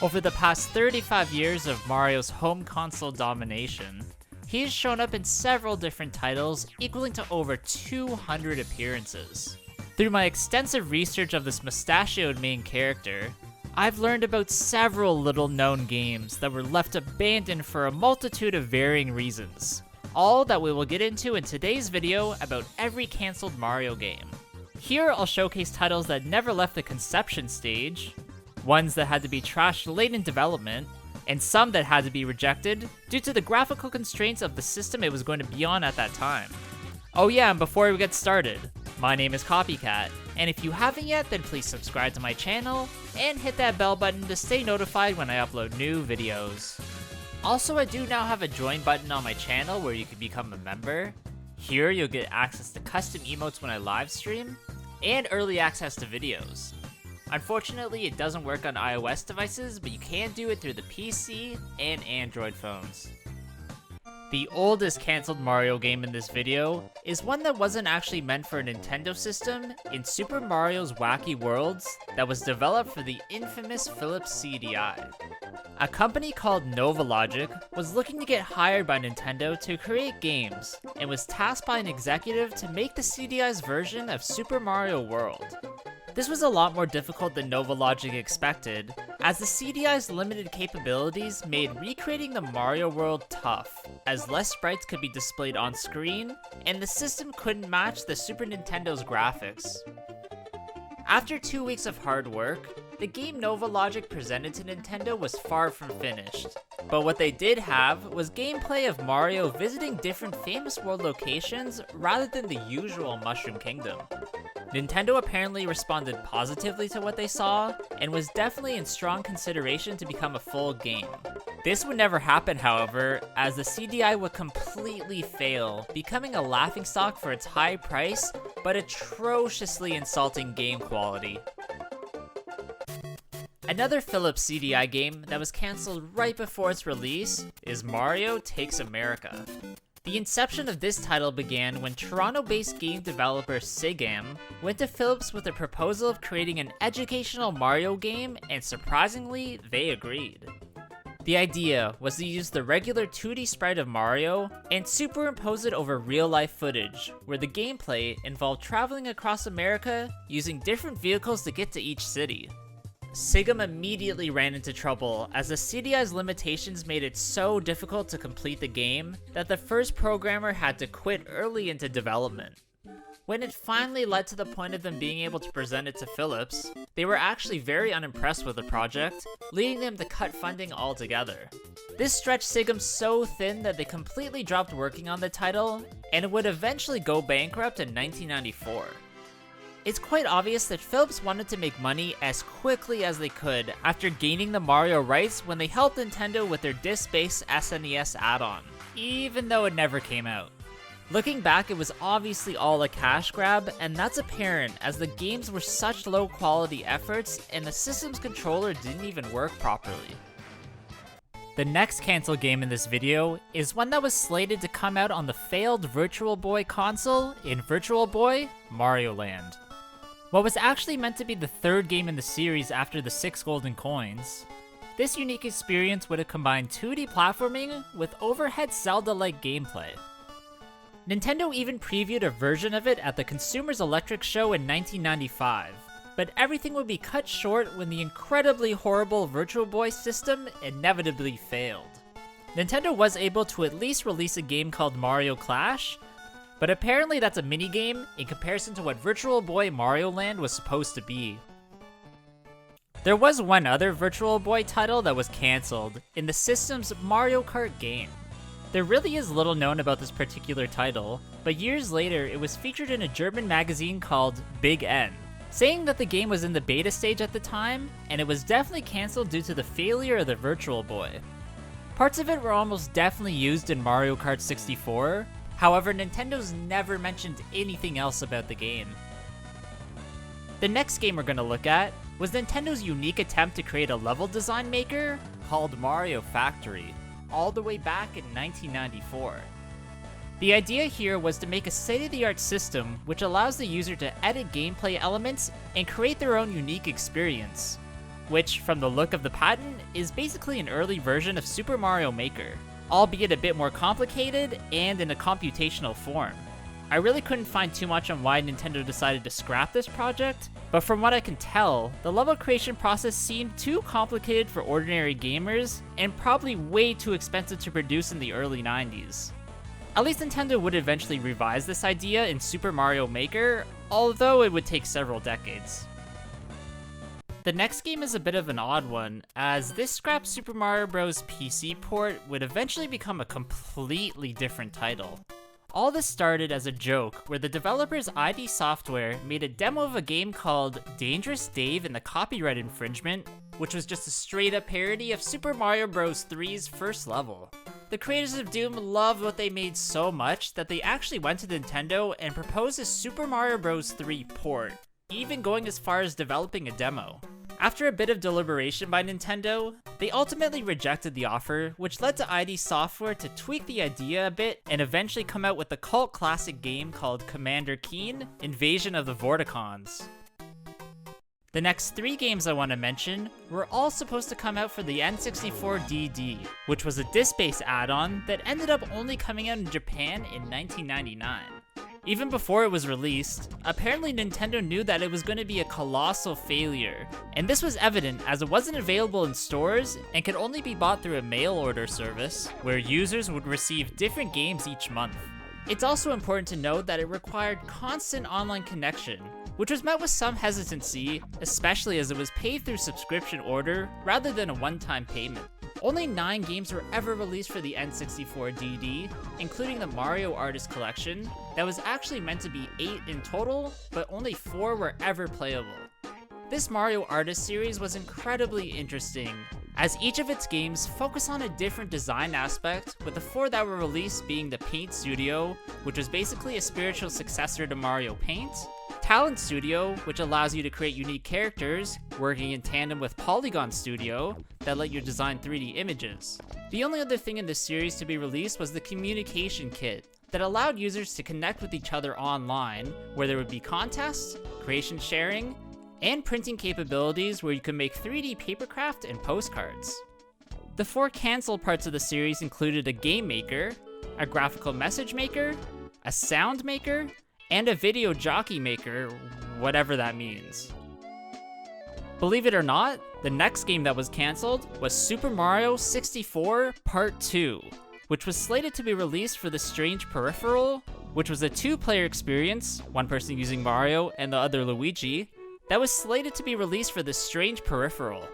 Over the past 35 years of Mario's home console domination, he's shown up in several different titles, equaling to over 200 appearances. Through my extensive research of this mustachioed main character, I've learned about several little-known games that were left abandoned for a multitude of varying reasons, all that we will get into in today's video about every cancelled Mario game. Here I'll showcase titles that never left the conception stage, ones that had to be trashed late in development, and some that had to be rejected due to the graphical constraints of the system it was going to be on at that time. Oh yeah, and before we get started, my name is Copycat, and if you haven't yet, then please subscribe to my channel and hit that bell button to stay notified when I upload new videos. Also, I do now have a join button on my channel where you can become a member. Here you'll get access to custom emotes when I live stream, and early access to videos. Unfortunately, it doesn't work on iOS devices, but you can do it through the PC and Android phones. The oldest cancelled Mario game in this video is one that wasn't actually meant for a Nintendo system in Super Mario's Wacky Worlds that was developed for the infamous Philips CDI. A company called Novalogic was looking to get hired by Nintendo to create games and was tasked by an executive to make the CDI's version of Super Mario World. This was a lot more difficult than Novalogic expected, as the CDI's limited capabilities made recreating the Mario world tough, as less sprites could be displayed on screen, and the system couldn't match the Super Nintendo's graphics. After 2 weeks of hard work, the game Novalogic presented to Nintendo was far from finished, but what they did have was gameplay of Mario visiting different famous world locations rather than the usual Mushroom Kingdom. Nintendo apparently responded positively to what they saw, and was definitely in strong consideration to become a full game. This would never happen, however, as the CDI would completely fail, becoming a laughingstock for its high price, but atrociously insulting game quality. Another Philips CDI game that was cancelled right before its release is Mario Takes America. The inception of this title began when Toronto-based game developer Sigam went to Philips with a proposal of creating an educational Mario game, and surprisingly, they agreed. The idea was to use the regular 2D sprite of Mario and superimpose it over real-life footage, where the gameplay involved traveling across America using different vehicles to get to each city. Sigam immediately ran into trouble as the CDI's limitations made it so difficult to complete the game that the first programmer had to quit early into development. When it finally led to the point of them being able to present it to Philips, they were actually very unimpressed with the project, leading them to cut funding altogether. This stretched Sigam so thin that they completely dropped working on the title, and it would eventually go bankrupt in 1994. It's quite obvious that Philips wanted to make money as quickly as they could after gaining the Mario rights when they helped Nintendo with their disc-based SNES add-on, even though it never came out. Looking back, it was obviously all a cash grab, and that's apparent as the games were such low quality efforts and the system's controller didn't even work properly. The next cancelled game in this video is one that was slated to come out on the failed Virtual Boy console in Virtual Boy Mario Land. What was actually meant to be the third game in the series after the 6 golden coins, this unique experience would have combined 2D platforming with overhead Zelda-like gameplay. Nintendo even previewed a version of it at the Consumers Electric Show in 1995, but everything would be cut short when the incredibly horrible Virtual Boy system inevitably failed. Nintendo was able to at least release a game called Mario Clash, but apparently that's a minigame in comparison to what Virtual Boy Mario Land was supposed to be. There was one other Virtual Boy title that was cancelled in the system's Mario Kart game. There really is little known about this particular title, but years later it was featured in a German magazine called Big N, saying that the game was in the beta stage at the time, and it was definitely cancelled due to the failure of the Virtual Boy. Parts of it were almost definitely used in Mario Kart 64, however, Nintendo's never mentioned anything else about the game. The next game we're going to look at was Nintendo's unique attempt to create a level design maker called Mario Factory, all the way back in 1994. The idea here was to make a state-of-the-art system which allows the user to edit gameplay elements and create their own unique experience. which, from the look of the patent, is basically an early version of Super Mario Maker, albeit a bit more complicated and in a computational form. I really couldn't find too much on why Nintendo decided to scrap this project, but from what I can tell, the level creation process seemed too complicated for ordinary gamers and probably way too expensive to produce in the early 90s. At least Nintendo would eventually revise this idea in Super Mario Maker, although it would take several decades. The next game is a bit of an odd one, as this scrapped Super Mario Bros. PC port would eventually become a completely different title. All this started as a joke where the developers ID Software made a demo of a game called Dangerous Dave and the Copyright Infringement, which was just a straight up parody of Super Mario Bros. 3's first level. The creators of Doom loved what they made so much that they actually went to Nintendo and proposed a Super Mario Bros. 3 port, even going as far as developing a demo. After a bit of deliberation by Nintendo, they ultimately rejected the offer, which led to ID Software to tweak the idea a bit and eventually come out with a cult classic game called Commander Keen: Invasion of the Vorticons. The next 3 games I want to mention were all supposed to come out for the N64 DD, which was a disc-based add-on that ended up only coming out in Japan in 1999. Even before it was released, apparently Nintendo knew that it was going to be a colossal failure, and this was evident as it wasn't available in stores and could only be bought through a mail order service, where users would receive different games each month. It's also important to note that it required constant online connection, which was met with some hesitancy, especially as it was paid through subscription order rather than a one-time payment. Only 9 games were ever released for the N64 DD, including the Mario Artist Collection, that was actually meant to be 8 in total, but only 4 were ever playable. This Mario Artist series was incredibly interesting, as each of its games focus on a different design aspect, with the 4 that were released being the Paint Studio, which was basically a spiritual successor to Mario Paint, Talent Studio, which allows you to create unique characters, working in tandem with Polygon Studio, that let you design 3D images. The only other thing in this series to be released was the Communication Kit, that allowed users to connect with each other online, where there would be contests, creation sharing, and printing capabilities where you could make 3D papercraft and postcards. The 4 cancelled parts of the series included a game maker, a graphical message maker, a sound maker, and a video jockey maker, whatever that means. Believe it or not, the next game that was cancelled was Super Mario 64 Part 2, which was slated to be released for the Strange Peripheral, which was a 2-player experience, one person using Mario and the other Luigi, that was slated to be released for the Strange Peripheral.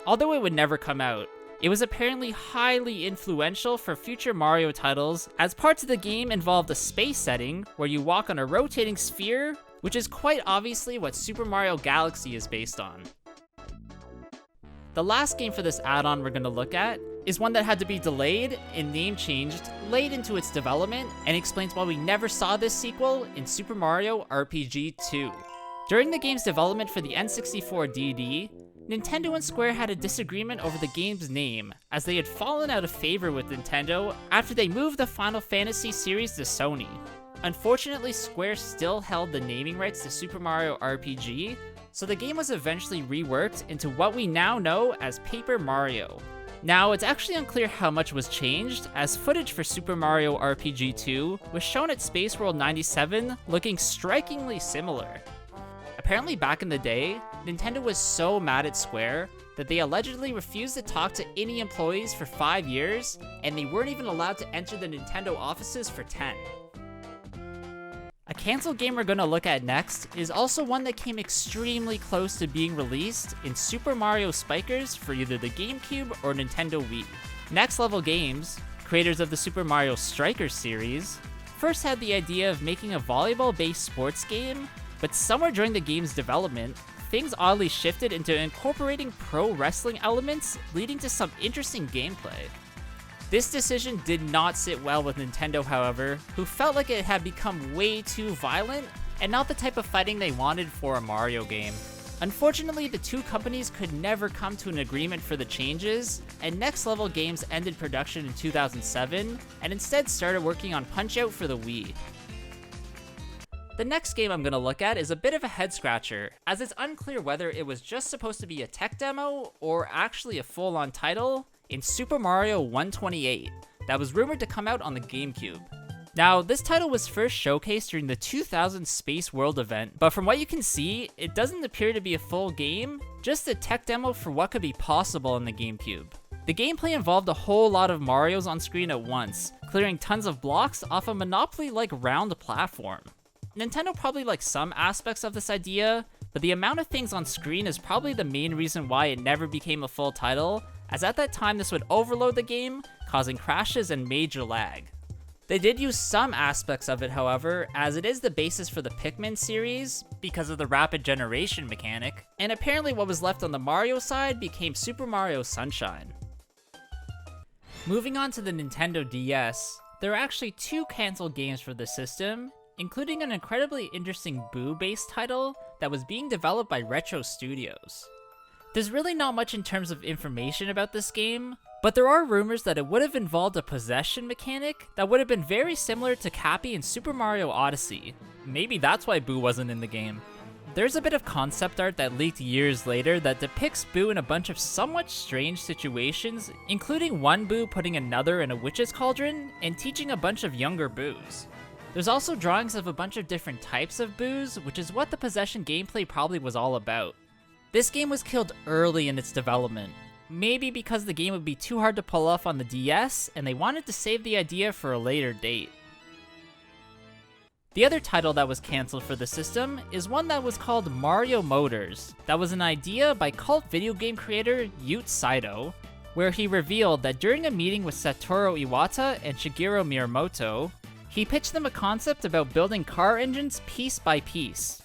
Although it would never come out, it was apparently highly influential for future Mario titles, as parts of the game involved a space setting where you walk on a rotating sphere, which is quite obviously what Super Mario Galaxy is based on. The last game for this add-on we're going to look at is one that had to be delayed and name changed late into its development, and explains why we never saw this sequel in Super Mario RPG 2. During the game's development for the N64 DD, Nintendo and Square had a disagreement over the game's name, as they had fallen out of favor with Nintendo after they moved the Final Fantasy series to Sony. Unfortunately, Square still held the naming rights to Super Mario RPG, so the game was eventually reworked into what we now know as Paper Mario. Now, it's actually unclear how much was changed, as footage for Super Mario RPG 2 was shown at Space World 97 looking strikingly similar. Apparently back in the day, Nintendo was so mad at Square that they allegedly refused to talk to any employees for 5 years, and they weren't even allowed to enter the Nintendo offices for 10. A cancelled game we're going to look at next is also one that came extremely close to being released in Super Mario Spikers for either the GameCube or Nintendo Wii. Next Level Games, creators of the Super Mario Strikers series, first had the idea of making a volleyball-based sports game, but somewhere during the game's development, things oddly shifted into incorporating pro wrestling elements, leading to some interesting gameplay. This decision did not sit well with Nintendo, however, who felt like it had become way too violent and not the type of fighting they wanted for a Mario game. Unfortunately, the two companies could never come to an agreement for the changes, and Next Level Games ended production in 2007 and instead started working on Punch-Out for the Wii. The next game I'm going to look at is a bit of a head scratcher, as it's unclear whether it was just supposed to be a tech demo or actually a full-on title in Super Mario 128 that was rumored to come out on the GameCube. Now, this title was first showcased during the 2000 Space World event, but from what you can see, it doesn't appear to be a full game, just a tech demo for what could be possible in the GameCube. The gameplay involved a whole lot of Marios on screen at once, clearing tons of blocks off a Monopoly-like round platform. Nintendo probably liked some aspects of this idea, but the amount of things on screen is probably the main reason why it never became a full title, as at that time this would overload the game, causing crashes and major lag. They did use some aspects of it, however, as it is the basis for the Pikmin series because of the rapid generation mechanic, and apparently what was left on the Mario side became Super Mario Sunshine. Moving on to the Nintendo DS, there are actually 2 cancelled games for the system, including an incredibly interesting Boo-based title that was being developed by Retro Studios. There's really not much in terms of information about this game, but there are rumors that it would have involved a possession mechanic that would have been very similar to Cappy in Super Mario Odyssey. Maybe that's why Boo wasn't in the game. There's a bit of concept art that leaked years later that depicts Boo in a bunch of somewhat strange situations, including one Boo putting another in a witch's cauldron and teaching a bunch of younger Boos. There's also drawings of a bunch of different types of Boos, which is what the possession gameplay probably was all about. This game was killed early in its development. Maybe because the game would be too hard to pull off on the DS, and they wanted to save the idea for a later date. The other title that was cancelled for the system is one that was called Mario Motors, that was an idea by cult video game creator Ute Saito, where he revealed that during a meeting with Satoru Iwata and Shigeru Miyamoto, he pitched them a concept about building car engines piece by piece.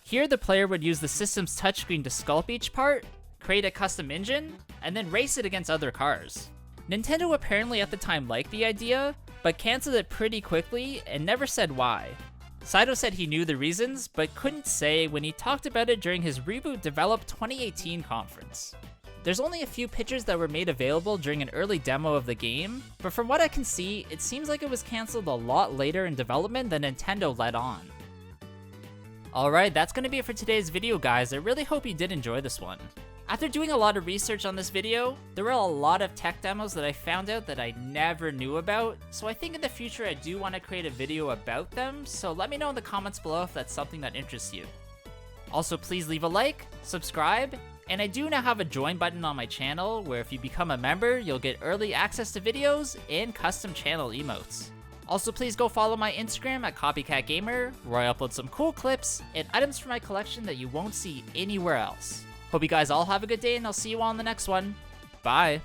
Here the player would use the system's touchscreen to sculpt each part, create a custom engine, and then race it against other cars. Nintendo apparently at the time liked the idea, but cancelled it pretty quickly and never said why. Saito said he knew the reasons, but couldn't say when he talked about it during his Reboot Develop 2018 conference. There's only a few pictures that were made available during an early demo of the game, but from what I can see, it seems like it was cancelled a lot later in development than Nintendo let on. Alright, that's gonna be it for today's video, guys. I really hope you did enjoy this one. After doing a lot of research on this video, there were a lot of tech demos that I found out that I never knew about, so I think in the future I do want to create a video about them, so let me know in the comments below if that's something that interests you. Also, please leave a like, subscribe, and I do now have a join button on my channel where if you become a member, you'll get early access to videos and custom channel emotes. Also, please go follow my Instagram at Copycat Gamer, where I upload some cool clips and items from my collection that you won't see anywhere else. Hope you guys all have a good day, and I'll see you all in the next one. Bye!